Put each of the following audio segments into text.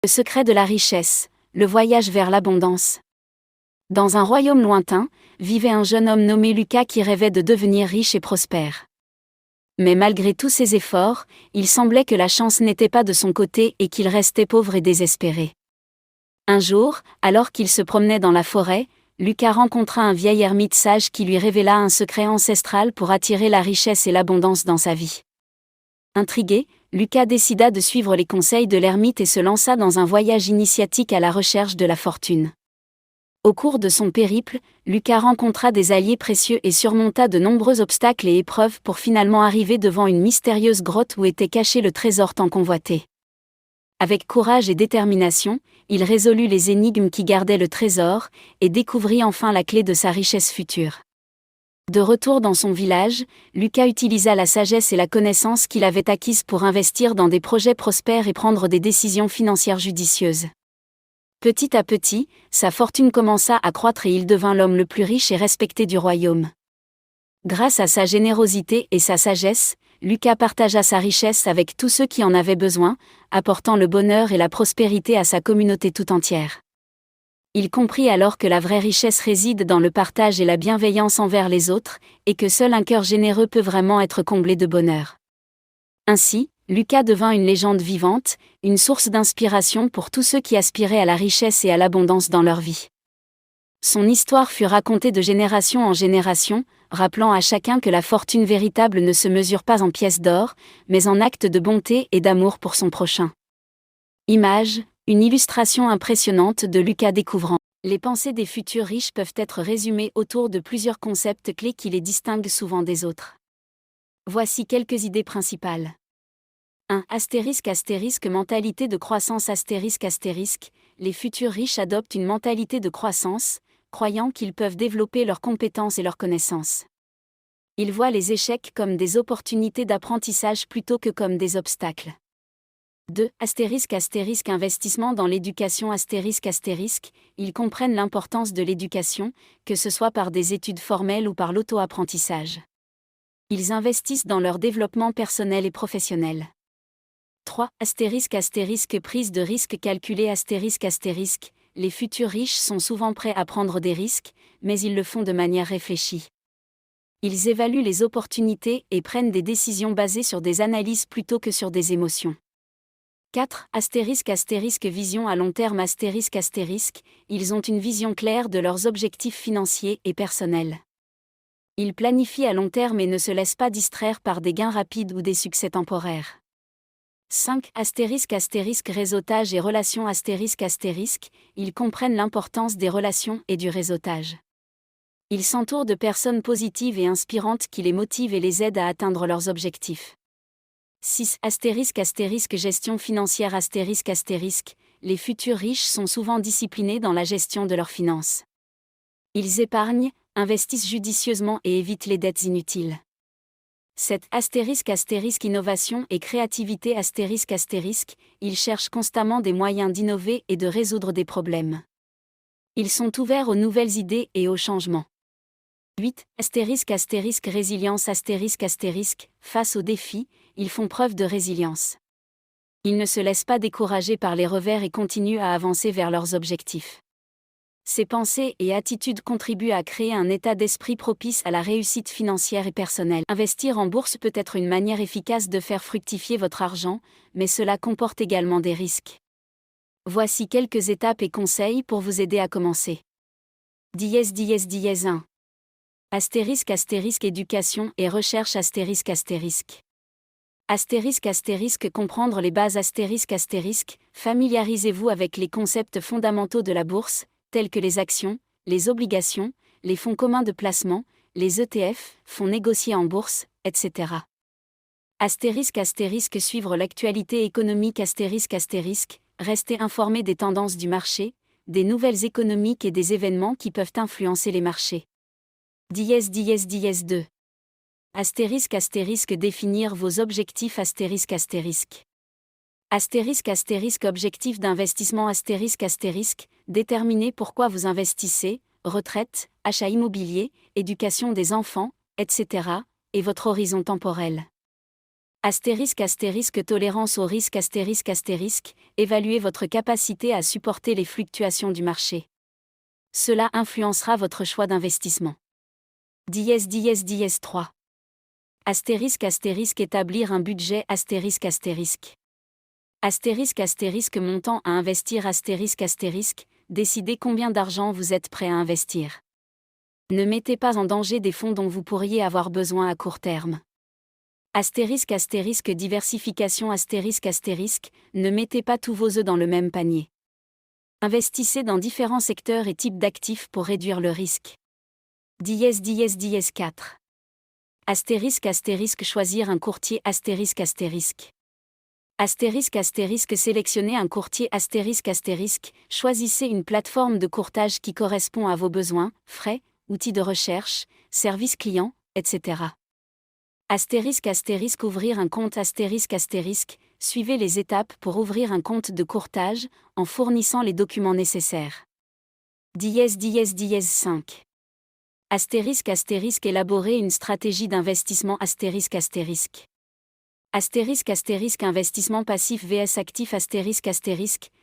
Le secret de la richesse, le voyage vers l'abondance. Dans un royaume lointain, vivait un jeune homme nommé Lucas qui rêvait de devenir riche et prospère. Mais malgré tous ses efforts, il semblait que la chance n'était pas de son côté et qu'il restait pauvre et désespéré. Un jour, alors qu'il se promenait dans la forêt, Lucas rencontra un vieil ermite sage qui lui révéla un secret ancestral pour attirer la richesse et l'abondance dans sa vie. Intrigué, Lucas décida de suivre les conseils de l'ermite et se lança dans un voyage initiatique à la recherche de la fortune. Au cours de son périple, Lucas rencontra des alliés précieux et surmonta de nombreux obstacles et épreuves pour finalement arriver devant une mystérieuse grotte où était caché le trésor tant convoité. Avec courage et détermination, il résolut les énigmes qui gardaient le trésor, et découvrit enfin la clé de sa richesse future. De retour dans son village, Lucas utilisa la sagesse et la connaissance qu'il avait acquise pour investir dans des projets prospères et prendre des décisions financières judicieuses. Petit à petit, sa fortune commença à croître et il devint l'homme le plus riche et respecté du royaume. Grâce à sa générosité et sa sagesse, Lucas partagea sa richesse avec tous ceux qui en avaient besoin, apportant le bonheur et la prospérité à sa communauté tout entière. Il comprit alors que la vraie richesse réside dans le partage et la bienveillance envers les autres, et que seul un cœur généreux peut vraiment être comblé de bonheur. Ainsi, Lucas devint une légende vivante, une source d'inspiration pour tous ceux qui aspiraient à la richesse et à l'abondance dans leur vie. Son histoire fut racontée de génération en génération, rappelant à chacun que la fortune véritable ne se mesure pas en pièces d'or, mais en actes de bonté et d'amour pour son prochain. Image, une illustration impressionnante de Lucas découvrant. Les pensées des futurs riches peuvent être résumées autour de plusieurs concepts clés qui les distinguent souvent des autres. Voici quelques idées principales. 1. Mentalité de croissance les futurs riches adoptent une mentalité de croissance, croyant qu'ils peuvent développer leurs compétences et leurs connaissances. Ils voient les échecs comme des opportunités d'apprentissage plutôt que comme des obstacles. 2. Investissement dans l'éducation ils comprennent l'importance de l'éducation, que ce soit par des études formelles ou par l'auto-apprentissage. Ils investissent dans leur développement personnel et professionnel. 3. Prise de risque calculée les futurs riches sont souvent prêts à prendre des risques, mais ils le font de manière réfléchie. Ils évaluent les opportunités et prennent des décisions basées sur des analyses plutôt que sur des émotions. 4. Vision à long terme ils ont une vision claire de leurs objectifs financiers et personnels. Ils planifient à long terme et ne se laissent pas distraire par des gains rapides ou des succès temporaires. 5. Réseautage et relations ils comprennent l'importance des relations et du réseautage. Ils s'entourent de personnes positives et inspirantes qui les motivent et les aident à atteindre leurs objectifs. 6. Gestion financière les futurs riches sont souvent disciplinés dans la gestion de leurs finances. Ils épargnent, investissent judicieusement et évitent les dettes inutiles. 7. Innovation et créativité ils cherchent constamment des moyens d'innover et de résoudre des problèmes. Ils sont ouverts aux nouvelles idées et aux changements. 8. Résilience face aux défis, ils font preuve de résilience. Ils ne se laissent pas décourager par les revers et continuent à avancer vers leurs objectifs. Ces pensées et attitudes contribuent à créer un état d'esprit propice à la réussite financière et personnelle. Investir en bourse peut être une manière efficace de faire fructifier votre argent, mais cela comporte également des risques. Voici quelques étapes et conseils pour vous aider à commencer. 1. Éducation et recherche comprendre les bases familiarisez-vous avec les concepts fondamentaux de la bourse, tels que les actions, les obligations, les fonds communs de placement, les ETF, fonds négociés en bourse, etc. Suivre l'actualité économique rester informé des tendances du marché, des nouvelles économiques et des événements qui peuvent influencer les marchés. 2. Définir vos objectifs objectif d'investissement déterminez pourquoi vous investissez, retraite, achat immobilier, éducation des enfants, etc., et votre horizon temporel. Tolérance au risque évaluez votre capacité à supporter les fluctuations du marché. Cela influencera votre choix d'investissement. 3. Établir un budget montant à investir décidez combien d'argent vous êtes prêt à investir. Ne mettez pas en danger des fonds dont vous pourriez avoir besoin à court terme. Diversification ne mettez pas tous vos œufs dans le même panier. Investissez dans différents secteurs et types d'actifs pour réduire le risque. 4. Choisir un courtier sélectionnez un courtier choisissez une plateforme de courtage qui correspond à vos besoins, frais, outils de recherche, services clients, etc. Ouvrir un compte suivez les étapes pour ouvrir un compte de courtage, en fournissant les documents nécessaires. 5. Élaborer une stratégie d'investissement investissement passif vs actif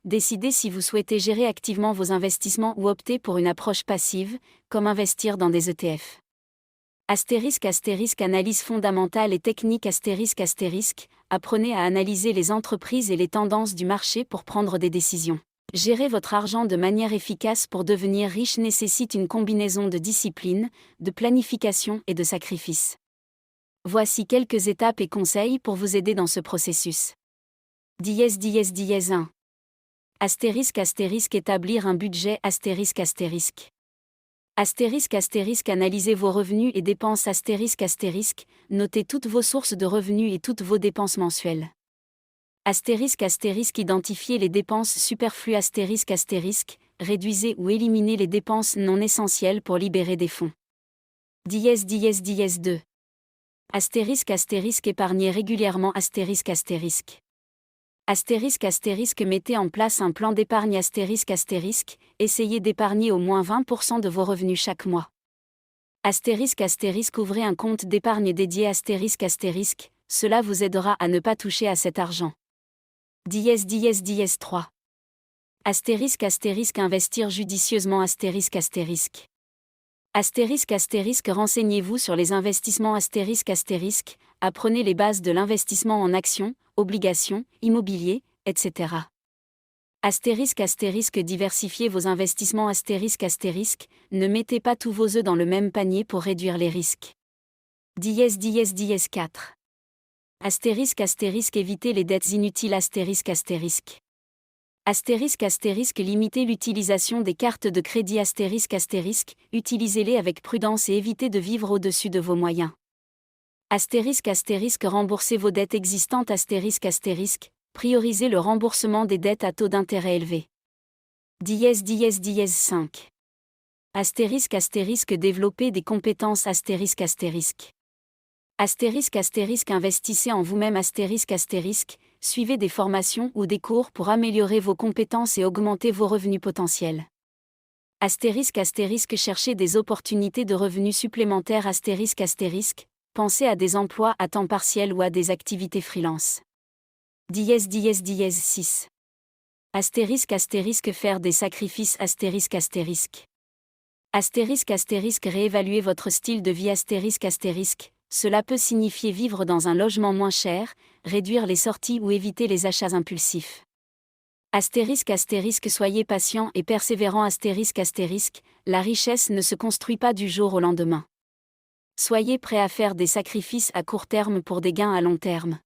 décidez si vous souhaitez gérer activement vos investissements ou opter pour une approche passive, comme investir dans des ETF. Analyse fondamentale et technique apprenez à analyser les entreprises et les tendances du marché pour prendre des décisions. Gérer votre argent de manière efficace pour devenir riche nécessite une combinaison de discipline, de planification et de sacrifice. Voici quelques étapes et conseils pour vous aider dans ce processus. 1. Établir un budget analysez vos revenus et dépenses notez toutes vos sources de revenus et toutes vos dépenses mensuelles. Identifiez les dépenses superflues réduisez ou éliminez les dépenses non essentielles pour libérer des fonds. 2. Épargnez régulièrement mettez en place un plan d'épargne essayez d'épargner au moins 20% de vos revenus chaque mois. Ouvrez un compte d'épargne dédié cela vous aidera à ne pas toucher à cet argent. 3. Investir judicieusement renseignez-vous sur les investissements apprenez les bases de l'investissement en actions, obligations, immobilier, etc. Diversifiez vos investissements ne mettez pas tous vos œufs dans le même panier pour réduire les risques. 4. Évitez les dettes inutiles limitez l'utilisation des cartes de crédit utilisez-les avec prudence et évitez de vivre au-dessus de vos moyens. Remboursez vos dettes existantes priorisez le remboursement des dettes à taux d'intérêt élevé. 5. Développer des compétences investissez en vous-même suivez des formations ou des cours pour améliorer vos compétences et augmenter vos revenus potentiels. Cherchez des opportunités de revenus supplémentaires pensez à des emplois à temps partiel ou à des activités freelance. 6. Faire des sacrifices réévaluer votre style de vie cela peut signifier vivre dans un logement moins cher, réduire les sorties ou éviter les achats impulsifs. Soyez patient et persévérant la richesse ne se construit pas du jour au lendemain. Soyez prêt à faire des sacrifices à court terme pour des gains à long terme.